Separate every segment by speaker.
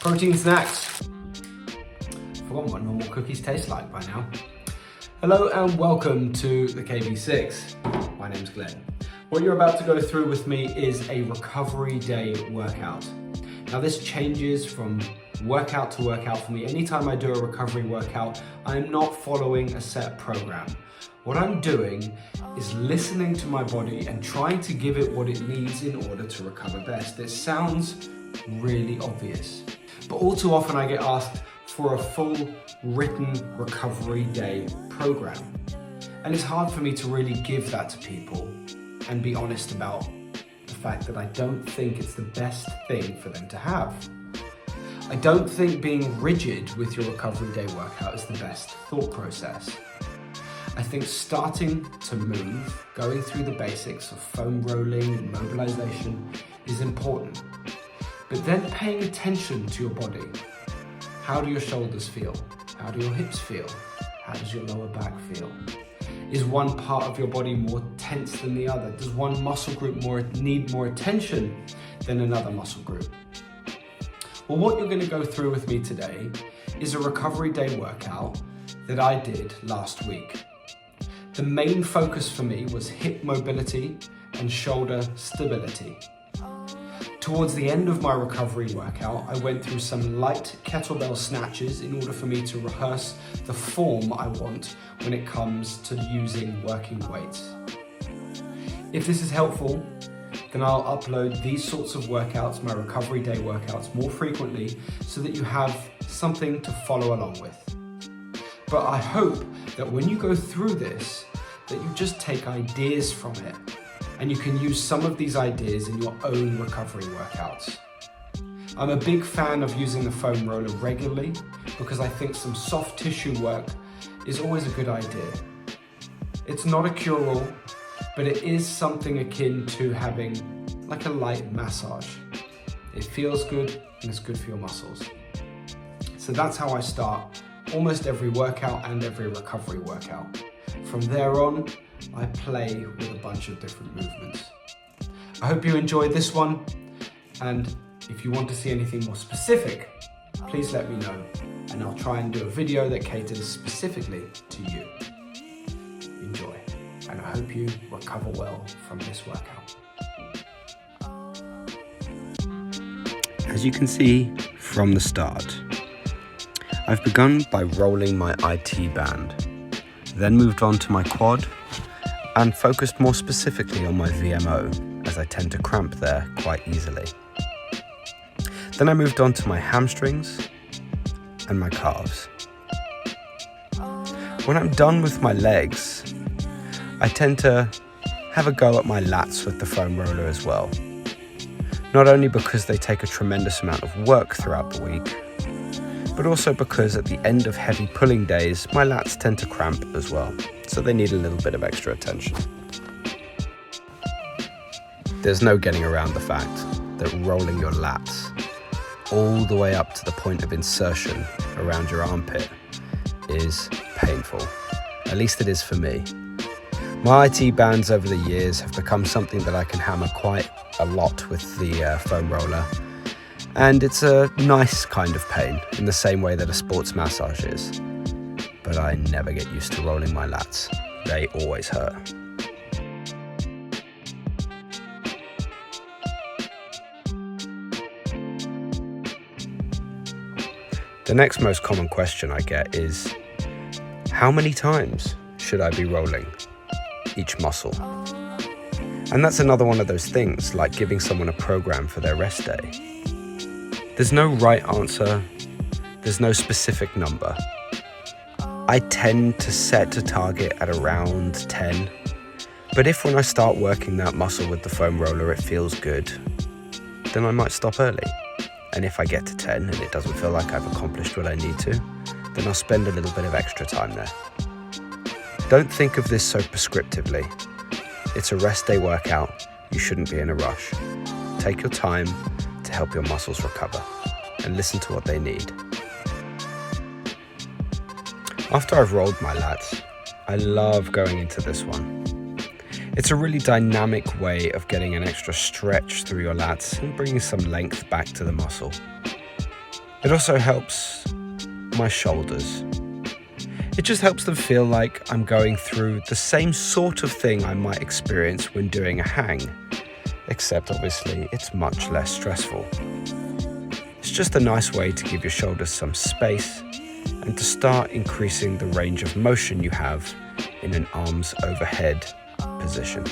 Speaker 1: Protein snacks. Forgotten what normal cookies taste like by now. Hello and welcome to the KB6. My name's Glenn. What you're about to go through with me is a recovery day workout. Now this changes from workout to workout for me. Anytime I do a recovery workout, I'm not following a set program. What I'm doing is listening to my body and trying to give it what it needs in order to recover best. It sounds really obvious, but all too often I get asked for a full written recovery day program. And it's hard for me to really give that to people and be honest about the fact that I don't think it's the best thing for them to have. I don't think being rigid with your recovery day workout is the best thought process. I think starting to move, going through the basics of foam rolling and mobilization is important. But then paying attention to your body. How do your shoulders feel? How do your hips feel? How does your lower back feel? Is one part of your body more tense than the other? Does one muscle group need more attention than another muscle group? Well, what you're going to go through with me today is a recovery day workout that I did last week. The main focus for me was hip mobility and shoulder stability. Towards the end of my recovery workout, I went through some light kettlebell snatches in order for me to rehearse the form I want when it comes to using working weights. If this is helpful, then I'll upload these sorts of workouts, my recovery day workouts, more frequently so that you have something to follow along with. But I hope that when you go through this, that you just take ideas from it and you can use some of these ideas in your own recovery workouts. I'm a big fan of using the foam roller regularly because I think some soft tissue work is always a good idea. It's not a cure-all, but it is something akin to having like a light massage. It feels good and it's good for your muscles. So that's how I start almost every workout and every recovery workout. From there on, I play with a bunch of different movements. I hope you enjoyed this one, and if you want to see anything more specific, please let me know, and I'll try and do a video that caters specifically to you. Enjoy, and I hope you recover well from this workout.
Speaker 2: As you can see from the start, I've begun by rolling my IT band, then moved on to my quad and focused more specifically on my VMO, as I tend to cramp there quite easily. Then I moved on to my hamstrings and my calves. When I'm done with my legs, I tend to have a go at my lats with the foam roller as well. Not only because they take a tremendous amount of work throughout the week, but also because at the end of heavy pulling days, my lats tend to cramp as well, so they need a little bit of extra attention. There's no getting around the fact that rolling your lats all the way up to the point of insertion around your armpit is painful. At least it is for me. My IT bands over the years have become something that I can hammer quite a lot with the foam roller. And it's a nice kind of pain, in the same way that a sports massage is. But I never get used to rolling my lats. They always hurt. The next most common question I get is, how many times should I be rolling each muscle? And that's another one of those things, like giving someone a program for their rest day. There's no right answer, there's no specific number. I tend to set a target at around 10, but if when I start working that muscle with the foam roller it feels good, then I might stop early. And if I get to 10 and it doesn't feel like I've accomplished what I need to, then I'll spend a little bit of extra time there. Don't think of this so prescriptively. It's a rest day workout, you shouldn't be in a rush. Take your time to help your muscles recover and listen to what they need. After I've rolled my lats, I love going into this one. It's a really dynamic way of getting an extra stretch through your lats and bringing some length back to the muscle. It also helps my shoulders. It just helps them feel like I'm going through the same sort of thing I might experience when doing a hang, except obviously it's much less stressful. It's just a nice way to give your shoulders some space and to start increasing the range of motion you have in an arms overhead position.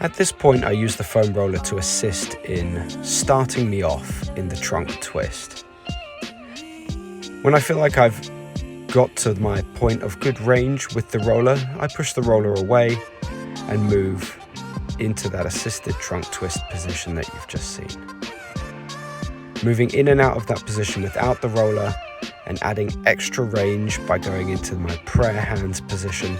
Speaker 2: At this point, I use the foam roller to assist in starting me off in the trunk twist. When I feel like I've got to my point of good range with the roller, I push the roller away and move into that assisted trunk twist position that you've just seen. Moving in and out of that position without the roller and adding extra range by going into my prayer hands position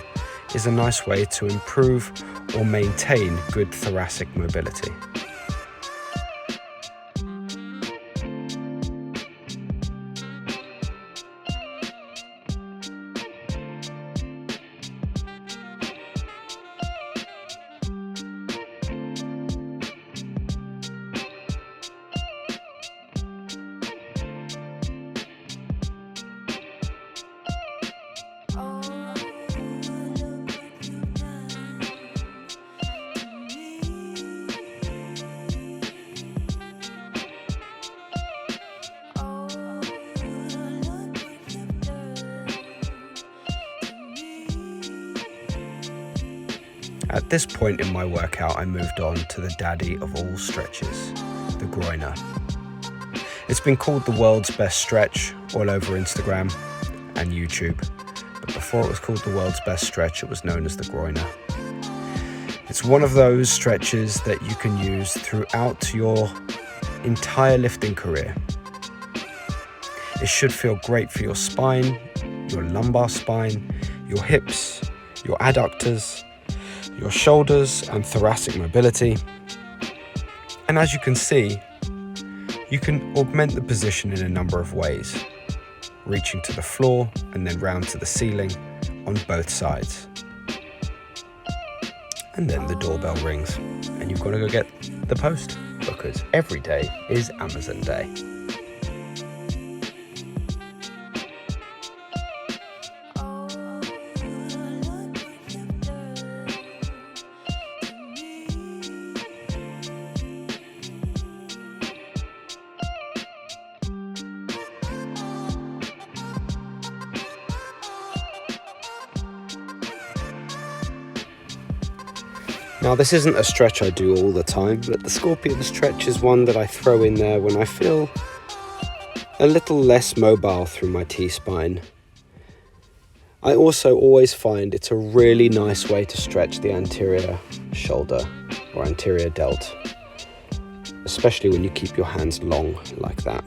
Speaker 2: is a nice way to improve or maintain good thoracic mobility. At this point in my workout, I moved on to the daddy of all stretches, the groiner. It's been called the world's best stretch all over Instagram and YouTube, but before it was called the world's best stretch, it was known as the groiner. It's one of those stretches that you can use throughout your entire lifting career. It should feel great for your spine, your lumbar spine, your hips, your adductors, your shoulders and thoracic mobility. And as you can see, you can augment the position in a number of ways, reaching to the floor and then round to the ceiling on both sides. And then the doorbell rings and you've got to go get the post, because every day is Amazon Day. Now, this isn't a stretch I do all the time, but the scorpion stretch is one that I throw in there when I feel a little less mobile through my T-spine. I also always find it's a really nice way to stretch the anterior shoulder or anterior delt, especially when you keep your hands long like that.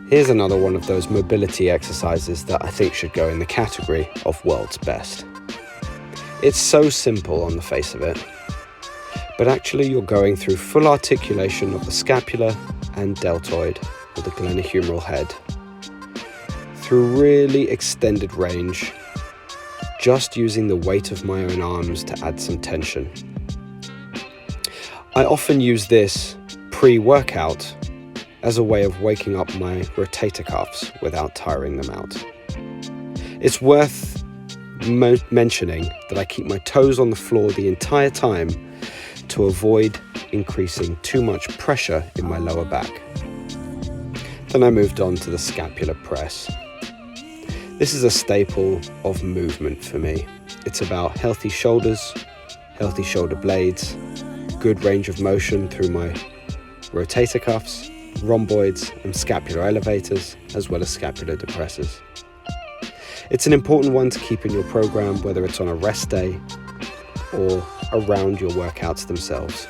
Speaker 2: Here's another one of those mobility exercises that I think should go in the category of world's best. It's so simple on the face of it, but actually you're going through full articulation of the scapula and deltoid, or the glenohumeral head, through really extended range, just using the weight of my own arms to add some tension. I often use this pre-workout as a way of waking up my rotator cuffs without tiring them out. It's worth mentioning that I keep my toes on the floor the entire time to avoid increasing too much pressure in my lower back. Then I moved on to the scapular press. This is a staple of movement for me. It's about healthy shoulders, healthy shoulder blades, good range of motion through my rotator cuffs, rhomboids and scapular elevators, as well as scapular depressors. It's an important one to keep in your program, whether it's on a rest day or around your workouts themselves.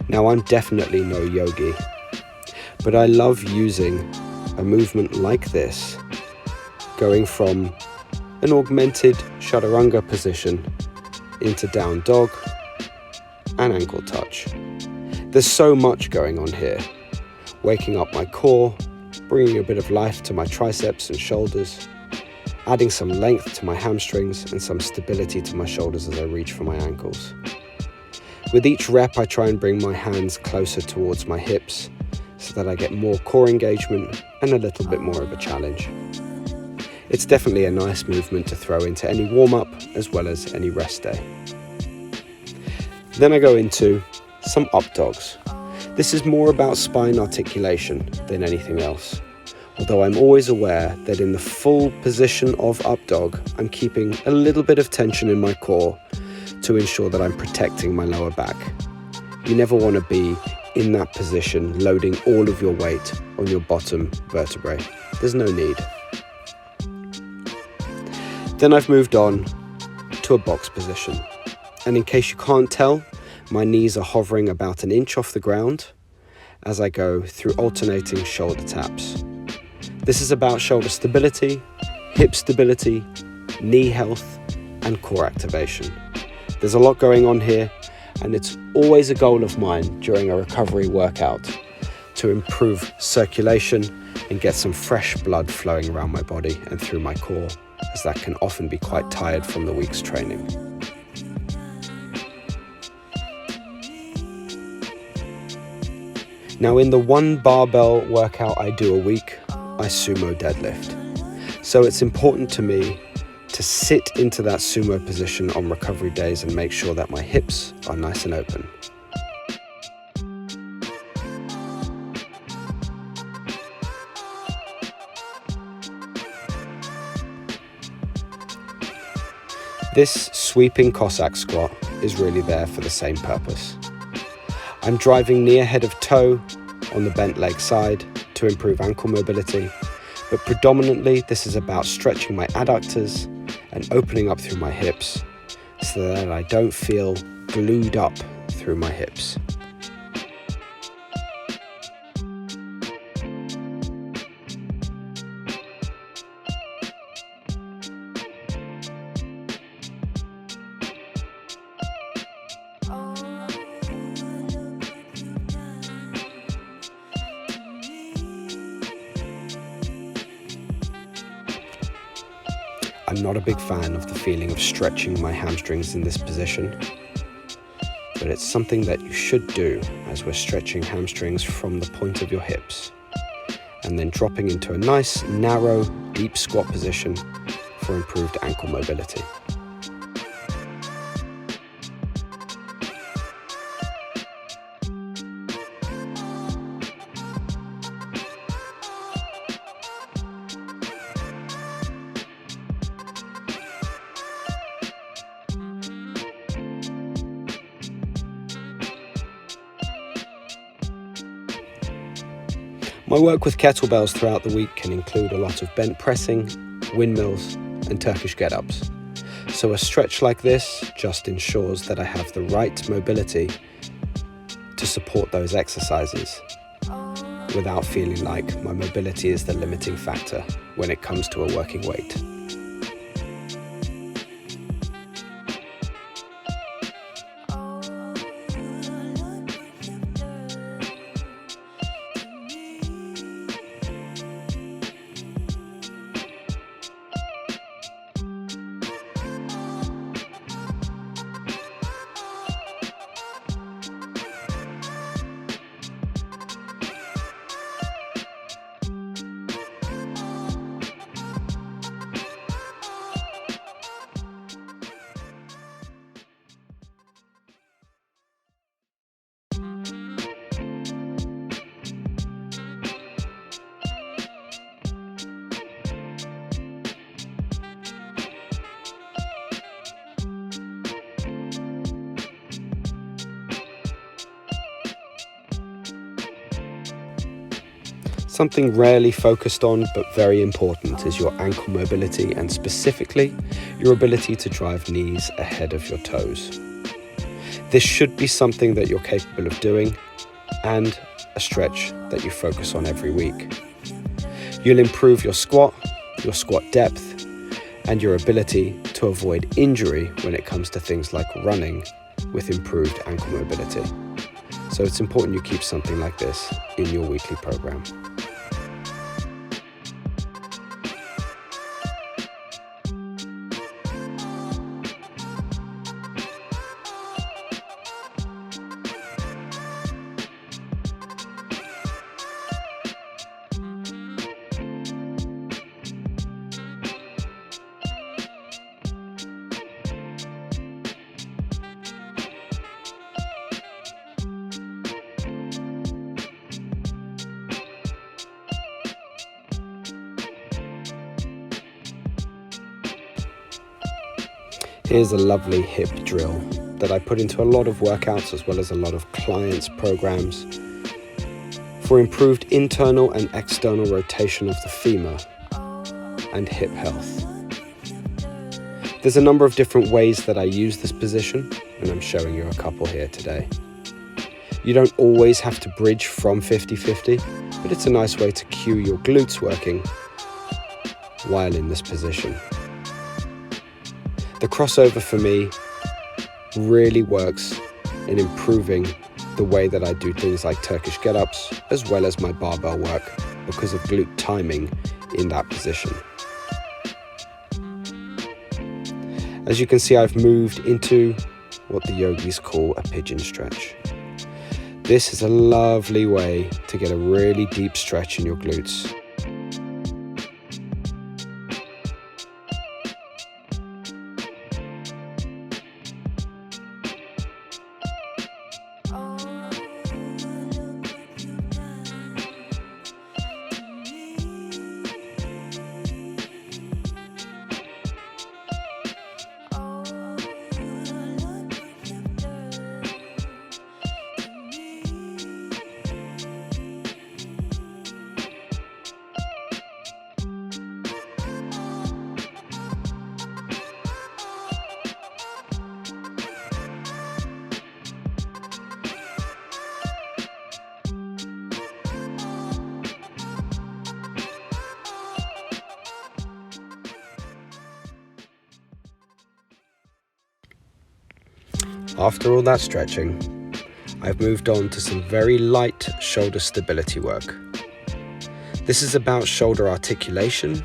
Speaker 2: Now, I'm definitely no yogi, but I love using a movement like this, going from an augmented chaturanga position into down dog and ankle touch. There's so much going on here. Waking up my core, bringing a bit of life to my triceps and shoulders, adding some length to my hamstrings and some stability to my shoulders as I reach for my ankles. With each rep, I try and bring my hands closer towards my hips so that I get more core engagement and a little bit more of a challenge. It's definitely a nice movement to throw into any warm-up as well as any rest day. Then I go into some up dogs. This is more about spine articulation than anything else, although I'm always aware that in the full position of up dog, I'm keeping a little bit of tension in my core to ensure that I'm protecting my lower back. You never want to be in that position loading all of your weight on your bottom vertebrae. There's no need. Then I've moved on to a box position, and in case you can't tell, my knees are hovering about an inch off the ground as I go through alternating shoulder taps. This is about shoulder stability, hip stability, knee health, and core activation. There's a lot going on here, and it's always a goal of mine during a recovery workout to improve circulation and get some fresh blood flowing around my body and through my core, as that can often be quite tired from the week's training. Now, in the one barbell workout I do a week, I sumo deadlift. So it's important to me to sit into that sumo position on recovery days and make sure that my hips are nice and open. This sweeping Cossack squat is really there for the same purpose. I'm driving knee ahead of toe on the bent leg side to improve ankle mobility, but predominantly this is about stretching my adductors and opening up through my hips so that I don't feel glued up through my hips. I'm not a big fan of the feeling of stretching my hamstrings in this position, but it's something that you should do as we're stretching hamstrings from the point of your hips, and then dropping into a nice, narrow, deep squat position for improved ankle mobility. My work with kettlebells throughout the week can include a lot of bent pressing, windmills, and Turkish get-ups. So a stretch like this just ensures that I have the right mobility to support those exercises without feeling like my mobility is the limiting factor when it comes to a working weight. Something rarely focused on but very important is your ankle mobility and specifically your ability to drive knees ahead of your toes. This should be something that you're capable of doing and a stretch that you focus on every week. You'll improve your squat depth, and your ability to avoid injury when it comes to things like running with improved ankle mobility. So it's important you keep something like this in your weekly program. Here's a lovely hip drill that I put into a lot of workouts as well as a lot of clients' programs for improved internal and external rotation of the femur and hip health. There's a number of different ways that I use this position, and I'm showing you a couple here today. You don't always have to bridge from 50-50, but it's a nice way to cue your glutes working while in this position. The crossover for me really works in improving the way that I do things like Turkish get-ups as well as my barbell work because of glute timing in that position. As you can see, I've moved into what the yogis call a pigeon stretch. This is a lovely way to get a really deep stretch in your glutes. After all that stretching, I've moved on to some very light shoulder stability work. This is about shoulder articulation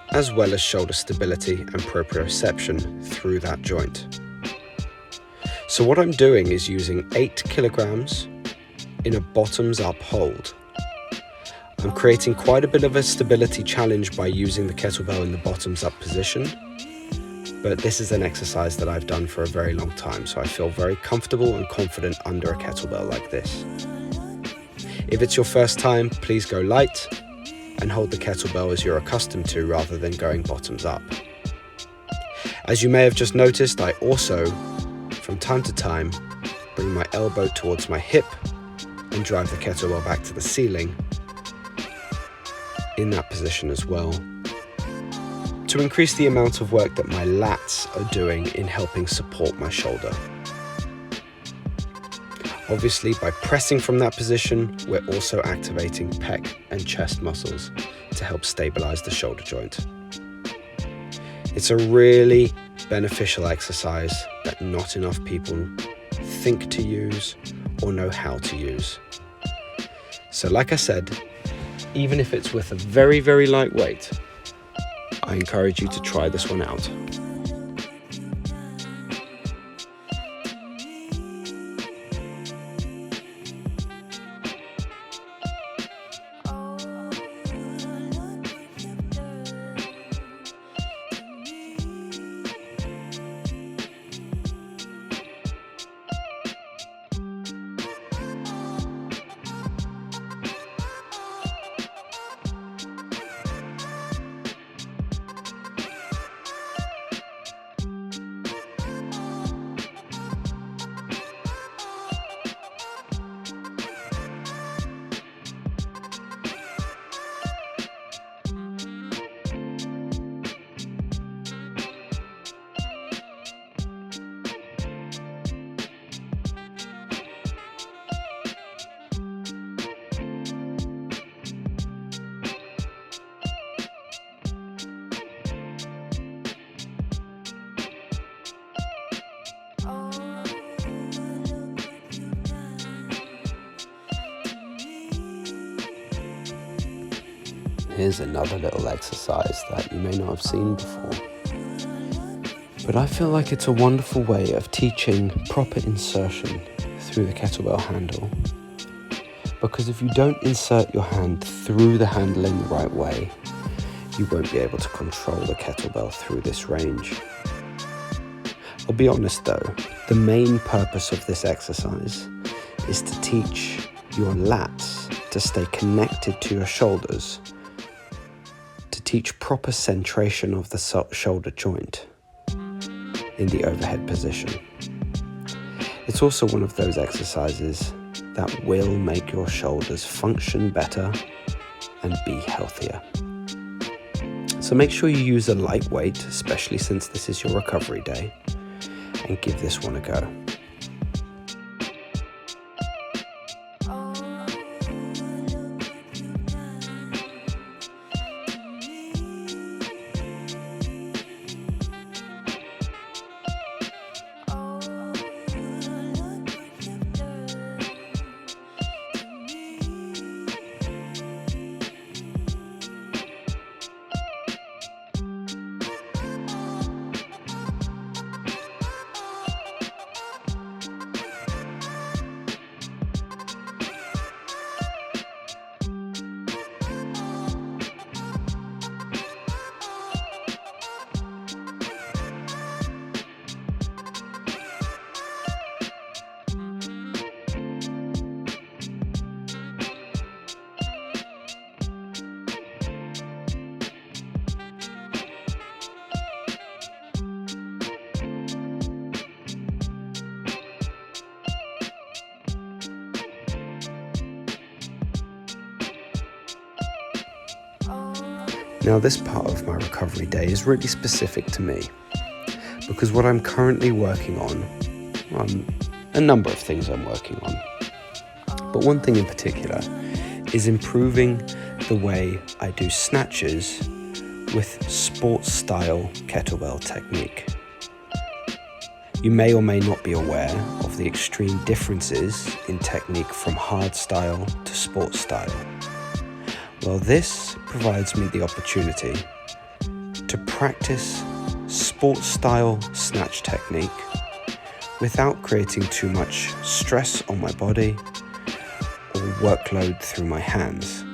Speaker 2: as well as shoulder stability and proprioception through that joint. So what I'm doing is using 8 kilograms in a bottoms up hold. I'm creating quite a bit of a stability challenge by using the kettlebell in the bottoms up position. But this is an exercise that I've done for a very long time, so I feel very comfortable and confident under a kettlebell like this. If it's your first time, please go light and hold the kettlebell as you're accustomed to rather than going bottoms up. As you may have just noticed, I also, from time to time, bring my elbow towards my hip and drive the kettlebell back to the ceiling in that position as well, to increase the amount of work that my lats are doing in helping support my shoulder. Obviously, by pressing from that position, we're also activating pec and chest muscles to help stabilize the shoulder joint. It's a really beneficial exercise that not enough people think to use or know how to use. So like I said, even if it's with a very, very light weight, I encourage you to try this one out. Here's another little exercise that you may not have seen before. But I feel like it's a wonderful way of teaching proper insertion through the kettlebell handle. Because if you don't insert your hand through the handle in the right way, you won't be able to control the kettlebell through this range. I'll be honest though, the main purpose of this exercise is to teach your lats to stay connected to your shoulders, to teach proper centration of the shoulder joint in the overhead position. It's also one of those exercises that will make your shoulders function better and be healthier. So make sure you use a light weight, especially since this is your recovery day, and give this one a go. Now this part of my recovery day is really specific to me because what I'm currently working on, a number of things I'm working on, but one thing in particular is improving the way I do snatches with sports style kettlebell technique. You may or may not be aware of the extreme differences in technique from hard style to sports style. Well, this provides me the opportunity to practice sports style snatch technique without creating too much stress on my body or workload through my hands.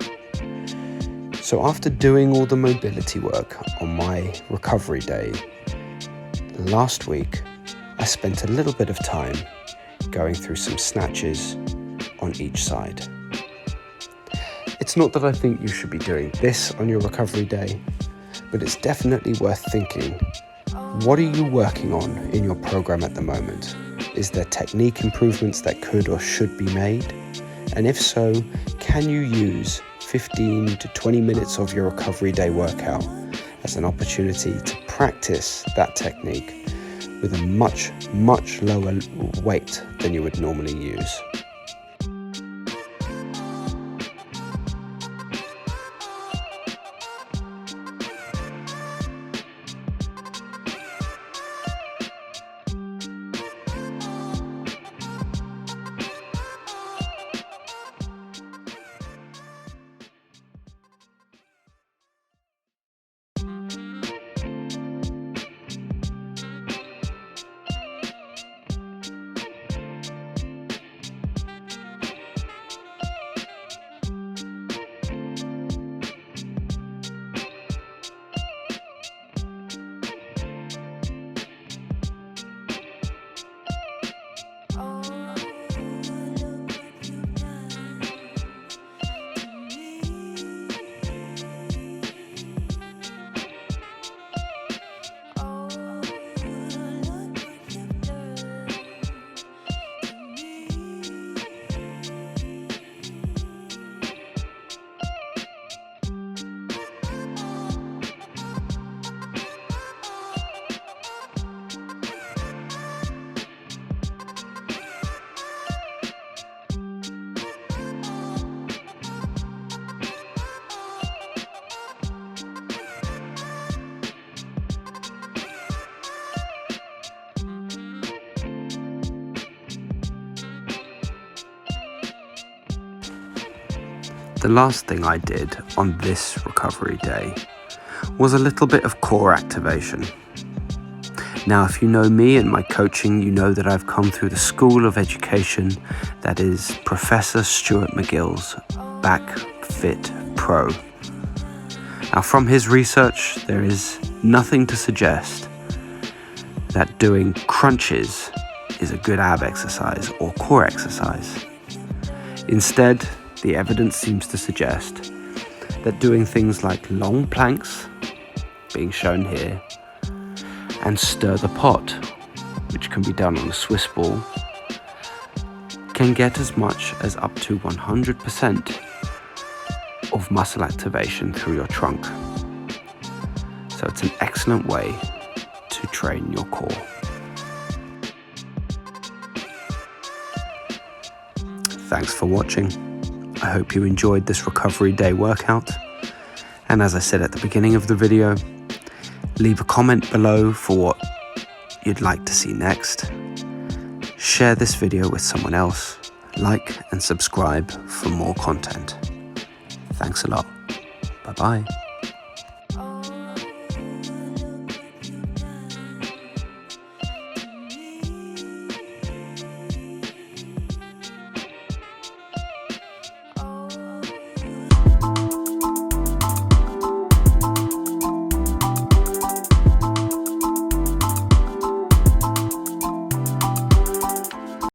Speaker 2: So after doing all the mobility work on my recovery day, last week I spent a little bit of time going through some snatches on each side. It's not that I think you should be doing this on your recovery day, but it's definitely worth thinking, what are you working on in your program at the moment? Is there technique improvements that could or should be made? And if so, can you use 15 to 20 minutes of your recovery day workout as an opportunity to practice that technique with a much, much lower weight than you would normally use? The last thing I did on this recovery day was a little bit of core activation. Now, if you know me and my coaching, you know that I've come through the school of education that is Professor Stuart McGill's Back Fit Pro. Now, from his research, there is nothing to suggest that doing crunches is a good ab exercise or core exercise. Instead, the evidence seems to suggest that doing things like long planks, being shown here, and stir the pot, which can be done on a Swiss ball, can get as much as up to 100% of muscle activation through your trunk. So it's an excellent way to train your core. Thanks for watching. I hope you enjoyed this recovery day workout. And as I said at the beginning of the video, leave a comment below for what you'd like to see next. Share this video with someone else. Like and subscribe for more content. Thanks a lot. Bye-bye.